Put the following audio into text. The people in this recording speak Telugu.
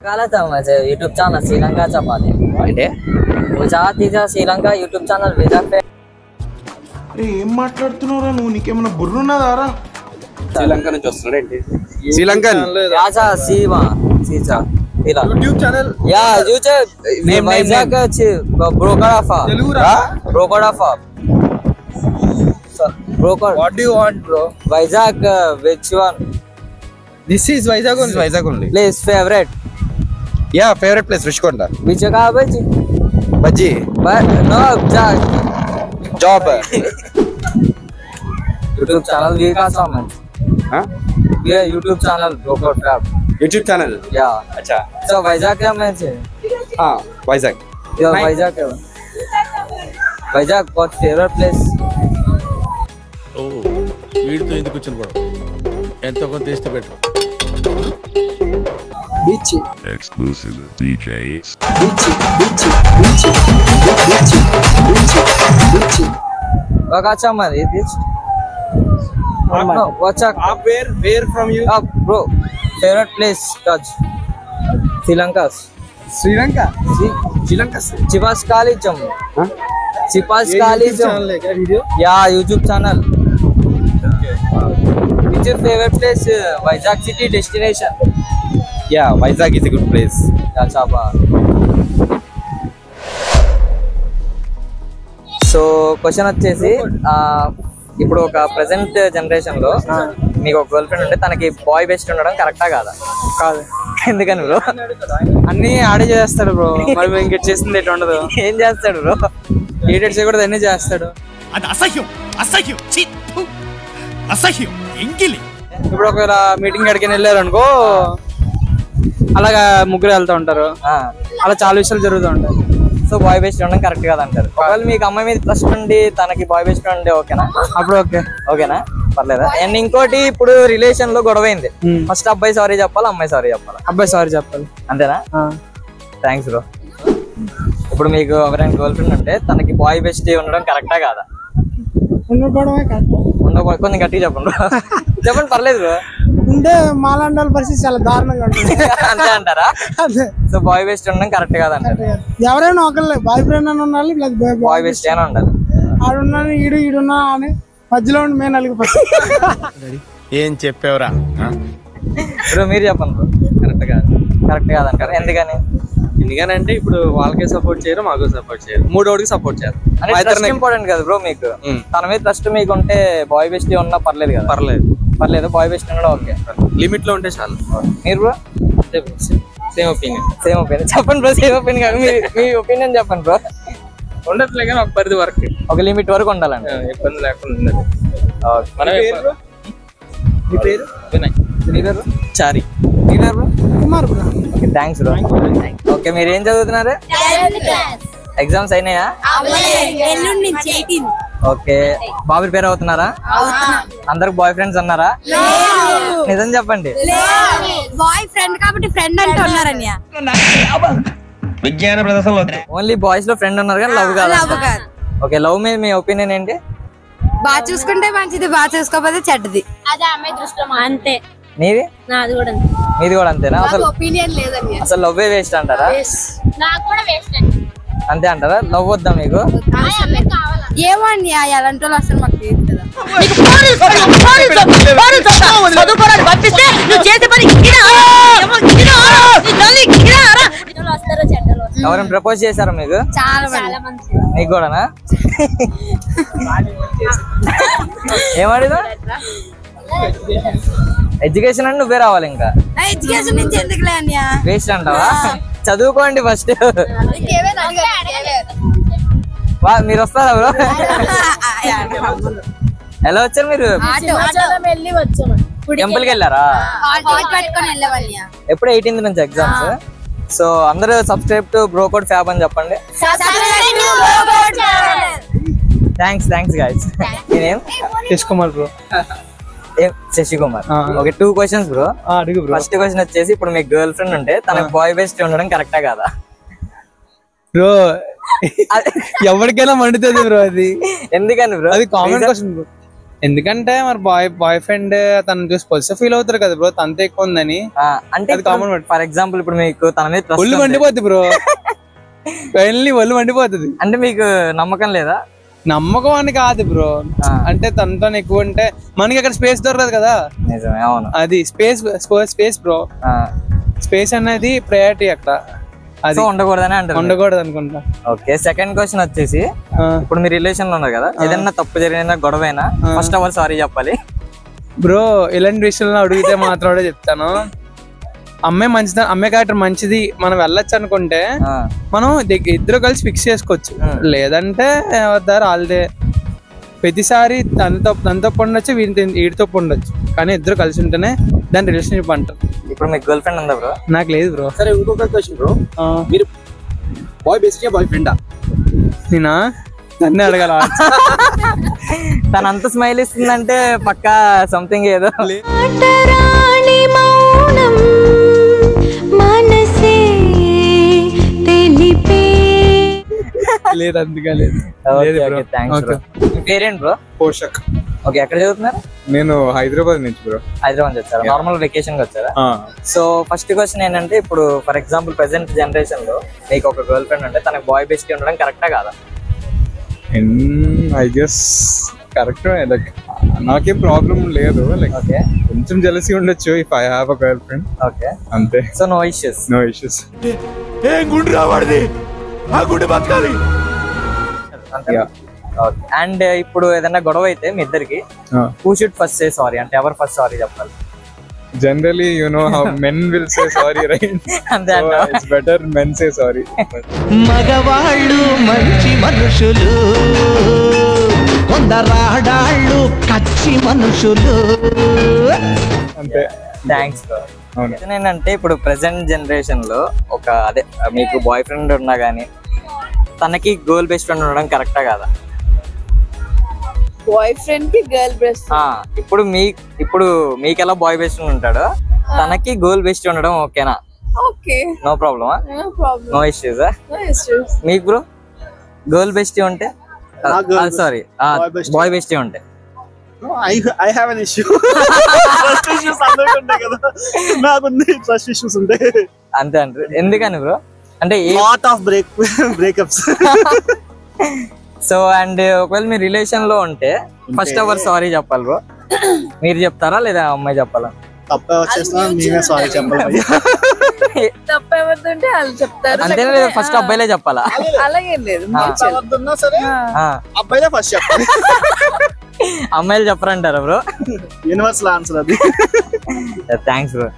काला था मुझे YouTube चैनल श्रीलंका चपाती అంటే वो चाहती थी श्रीलंका YouTube चैनल भेजा पे అరే ఏం మాట్లాడుతున్నావురా నువ్వు నీకేమైనా బుర్రున్నదారా శ్రీలంక నుంచి వస్తున్నాడు ఏంటి శ్రీలంకన్ याचा सीमा सीचा ఇలా YouTube channel yeah YouTube Vizag broker of broker of broker what do you want bro Vizag which one this is Vizag only Vizag ఉంది place favorite yeah favourite place Rushikonda which का बजी bajji but no job YouTube channel ये का सामान ये YouTube channel broker trap YouTube channel या అచ్చా so వైజాగ్ क्या मैं से వైజాగ్ यो వైజాగ్ क्या వైజాగ్ what favorite place ఓ వీడితో ఎందుకు వచ్చిన కూడా ఎంతో కొంత ఇష్ట పెట్టు beach Exclusive DJs. Wakacha man beach no what's up where from you up bro favorite place Kaj Sri Lanka Sri Lanka Chipas Kalijam Chipas Kalijam channel hai kya video yeah YouTube channel which your favorite place Vizag city destination yeah Vizag is a good place yeah chapa so question వచ్చేసి ఇప్పుడు ఒక ప్రెసెంట్ జనరేషన్ లో మీకు ఒక గర్ల్ ఫ్రెండ్ ఉంటే తనకి బాయ్ బెస్ట్ ఉండడం కరెక్టా కాదా కాదు ఎందుకని బ్రో అన్ని ఆడే చేస్తాడు బ్రో మరి ఇంక చేసింది ఎట్లా ఉండదు ఏం చేస్తాడు బ్రో ఏడెడ్ చేయకూడదు అన్ని చేస్తాడు అది అసహ్యం అసహ్యం ఛీ, థు. అసహ్యం ఎంగిలి ఇప్పుడు ఒకవేళ మీటింగ్ అడిగిన వెళ్ళారు అనుకో అలాగా ముగ్గురు వెళ్తూ ఉంటారు అలా చాలా విషయాలు జరుగుతూ ఉంటాయి సో బాయ్ బెస్ట్ ఉండడం కరెక్ట్ కాదంటారు ఒకవేళ మీకు అమ్మాయి మీద ట్రస్ట్ ఉండి తనకి బాయ్ బెస్ట్ ఉంటే ఓకేనా అప్పుడు ఓకే ఓకేనా పర్లేదా అండ్ ఇంకోటి ఇప్పుడు రిలేషన్ లో గొడవైంది ఫస్ట్ అబ్బాయి సారీ చెప్పాలి అమ్మాయి సారీ చెప్పాలి అబ్బాయి సారీ చెప్పాలి అంతేనా థ్యాంక్స్ బ్రో ఇప్పుడు మీకు ఎవరైనా గర్ల్ ఫ్రెండ్ ఉంటే తనకి బాయ్ బెస్ట్ ఉండడం కరెక్టా కాదా ఉండకూడదు కొంచెం గట్టిగా చెప్పండి bro. చెప్పండి పర్లేదు బ్రో ఉంటే మాలాంటి వాళ్ళ పరిస్థితి చాలా దారుణంగా ఉంటుంది అంతే అంటారా అదే సో బాయ్ బెస్ట్ ఉండడం కరెక్ట్ కాదంటారు ఎవరైనా ఒకళ్ళే బాయ్ ఫ్రెండ్ అని ఉండాలి ప్లస్ బాయ్ బెస్ట్ అయినా ఉండాలి ఆడున్నాను ఈడున్నా అని మధ్యలో ఉండి మేము నలిగిపోతాం ఏం చెప్పావురా బ్రో మీరు చెప్పండి బ్రో కరెక్ట్ కాదంటారు ఎందుకని ఎందుకనంటే ఇప్పుడు వాళ్ళకే సపోర్ట్ చేయరు మాకు సపోర్ట్ చేయరు మూడోడికి సపోర్ట్ చేయరు ట్రస్ట్ ఇంపార్టెంట్ కదా బ్రో మీకు తన మీద ట్రస్ట్ మీకు ఉంటే బాయ్ బెస్ట్ ఉన్నా పర్లేదు కదా పర్లేదు బాయ్ బెస్ట్ ఉండడం ఓకే లిమిట్ లో ఉంటే చాలు మీరు బ్రో సేమ్ ఒపీనియన్ చెప్పండి బ్రో సేమ్ ఒపీనియన్ కాదు మీ ఒపీనియన్ చెప్పండి బ్రో ఉండట్లే కానీ ఒక పరిధి వరకు ఒక లిమిట్ వరకు ఉండాలండి ఇబ్బంది లేకుండా ఉండదు మీ పేరు వినయ్ మీ పేరు చారి మీ పేరు bro Kumar bro okay thanks bro okay మీరు ఏం చదువుతున్నారు ఎగ్జామ్స్ అయినాయా ఎల్లుండి నుంచి 18 ఓకే బాబు పేరు అవుతున్నారా అందరికి బాయ్ ఫ్రెండ్స్ అన్నారా నిజం చెప్పండి బాయ్ ఫ్రెండ్ కాబట్టి ఫ్రెండ్ అంటే ఉన్నారన్య విజ్ఞాన ప్రదర్శనలో ఓన్లీ బాయ్స్ లో ఫ్రెండ్ ఉన్నారు కానీ లవ్ కాదు లవ్ కాదు ఓకే లవ్ మీద మీ ఒపీనియన్ ఏంటి బాగా చూసుకుంటే మంచిది బాగా చూసుకోకపోతే చెడ్డది అదే అమ్మాయి దృష్టిలో అంతే నీది నాది కూడా మీది కూడా అంతేనా అసలు ఒపీనియన్ లేదన్య అసలు లవ్వే వేస్ట్ అంటారా నాకు కూడా వేస్ట్ అంతే అంటారా లవ్ వద్దా మీకు ఏమో అన్య అలాంటి వాళ్ళు అసలు మాకు తెలియదు కదా ఎవరైనా ప్రపోజ్ చేశారా మీకు చాలా మంది మీకు కూడానా ఏమడిదా ఎడ్యుకేషన్ అంటే నువ్వే రావాలి ఇంకా ఎడ్యుకేషన్ నుంచి ఎందుకులే అన్య వేస్ట్ అంటావా చదువుకోండి ఫస్ట్ మీరు వస్తారా బ్రో ఎలా వచ్చారు మీరు టెంపుల్ కి వెళ్ళారా ఎప్పుడు 18th నుంచి ఎగ్జామ్స్ సో అందరూ సబ్స్క్రైబ్ టు బ్రోకోడ్ ఫ్యాబ్ అని చెప్పండి థ్యాంక్స్ గైస్ నేనేం Yash Kumar bro Shashi Kumar okay 2 questions bro అడుగు బ్రో ఫస్ట్ క్వశ్చన్ వచ్చేసి ఇప్పుడు మీకు గర్ల్ ఫ్రెండ్ ఉంటే తనకు బాయ్ బెస్ట్ ఉండడం కరెక్టా కాదా బ్రో ఎవరికైనా మండుతుంది బ్రో అది ఎందుకని బ్రో అది కామన్ క్వశ్చన్ బ్రో ఎందుకంటే మరి బాయ్ ఫ్రెండ్ తను చూసి పొజిటివ్ ఫీల్ అవుతారు కదా బ్రో, తనతో ఎక్కువ ఉందని. అంటే కామన్. ఫర్ ఎగ్జాంపుల్ ఇప్పుడు మీకు తన మీద ఒళ్ళు మండిపోద్ది బ్రో, ఫైనల్లీ ఒళ్ళు మండిపోతుంది. అంటే మీకు నమ్మకం లేదా? నమ్మకం అని కాదు బ్రో, అంటే తనతో ఎక్కువ ఉంటే మనకి అక్కడ స్పేస్ దొరకదు కదా. నిజమే, అవును. అది స్పేస్ బ్రో, స్పేస్ అనేది ప్రయారిటీ అక్కడ. అది ఉండకూడదని అంటారు. ఉండకూడదు అనుకుంటా. ఓకే, సెకండ్ క్వశ్చన్ వచ్చేసి, ఇప్పుడు మీ రిలేషన్ లో ఉన్నారు కదా, ఏదైనా తప్పు జరిగిన గొడవైనా ఫస్ట్ అవర్ సారీ చెప్పాలి బ్రో. ఇలాంటి విషయంలో అడిగితే మాత్రం చెప్తాను, అమ్మాయి మంచిది, అమ్మాయి క్యారెక్టర్ మంచిది, మనం వెళ్ళొచ్చు అనుకుంటే మనం ఇద్దరు కలిసి ఫిక్స్ చేసుకోవచ్చు. లేదంటే ఎవరిదారు వాళ్ళదే. ప్రతిసారి తనతో ఉండొచ్చు, వీటితో ఉండొచ్చు, కానీ ఇద్దరు కలిసి ఉంటేనే దాని రిలేషన్షిప్ అంటారు. ఇప్పుడు మీకు గర్ల్ ఫ్రెండ్ ఉందా బ్రో? నాకు లేదు బ్రో. సరే, ఇంకొక క్వశ్చన్ బ్రో, మీరు బాయ్ బెస్ట్ బాయ్ ఫ్రెండా? నేనా? నన్నే అడగాల. తను అంత స్మైల్ ఇస్తుందంటే పక్కా సంథింగ్ ఏదో. లేదు, అందుకే లేదు. పేరేంటి బ్రో? పోషక్. ఓకే, ఎక్కడ చదువుతున్నారు? నేను హైదరాబాద్ నుంచి బ్రో. హైదరాబాద్ వచ్చారా? నార్మల్ వెకేషన్ కి వచ్చారా? సో ఫస్ట్ క్వశ్చన్ ఏంటంటే, ఇప్పుడు ఫర్ ఎగ్జాంపుల్ ప్రెసెంట్ జనరేషన్ లో మీకు ఒక గర్ల్ ఫ్రెండ్ ఉంటే తనకి బాయ్ బెస్ట్ ఉండడం కరెక్టా కాదా? I guess correct. లైక్ నాకేం ప్రాబ్లం లేదు, లైక్ కొంచెం జెలసీ ఉండొచ్చు if I have a girlfriend. Okay, అంతే. So no issues. No issues. ఏం గుండు రావాడిది, ఆ గుండు బతకాలి. అండ్ ఇప్పుడు ఏదైనా గొడవ అయితే మీ ఇద్దరికి, who should first say sorry? అంటే ఎవరు ఫస్ట్ సారీ చెప్పాలి? Generally, you know how men will say sorry, right? అంతే So it's better men say sorry. మగవాళ్ళు మంచి మనుషులు, కొందరాడాళ్ళు కచ్చి మనుషులు. అంతే. థ్యాంక్స్. ఏంటంటే ఇప్పుడు ప్రెసెంట్ జనరేషన్ లో ఒక అదే మీకు బాయ్ ఫ్రెండ్ ఉన్నా గానీ తనకి గర్ల్ బెస్ట్ ఫ్రెండ్ ఉండడం కరెక్టా కాదా? బాయ్ ఫ్రెండ్ కి గర్ల్ బెస్ట్ ఫ్రెండ్. ఇప్పుడు మీకు ఎలా బాయ్ బెస్ట్ ఫ్రెండ్ ఉంటాడో తనకి గర్ల్ బెస్ట్ ఉండడం ఓకేనా? ఓకే, నో ప్రాబ్లమా? No issues. మీకు బ్రో గర్ల్ బెస్ట్ ఉంటే, సారీ బాయ్ బెస్ట్ ఉంటే? I have an issue. Trust issues అందరికీ ఉంటాయి కదా, నాకుంది ట్రస్ట్ ఇష్యూస్ ఉంటాయి. అంతే అంటారు. ఎందుకని బ్రో? అంటే lot of breakups. So and ఒకవేళ మీ రిలేషన్ లో ఉంటే ఫస్ట్ అవర్ సారీ చెప్పాలి బ్రో, మీరు చెప్తారా లేదా అమ్మాయి చెప్పాలా? తప్పే వచ్చేసినా నేనే సారీ చెప్పాలి. తప్ప ఎవరిదంటే వాళ్ళు చెప్తారు. అంతేనా లేదా ఫస్ట్ అబ్బాయిలే చెప్పాలా? అలాగేం లేదు, ఎవరిదున్నా సరే అబ్బాయిలే ఫస్ట్ చెప్పాలి. అమ్మాయిలు చెప్పరంటారా బ్రో? యూనివర్సల్ ఆన్సర్ అది. Thanks bro.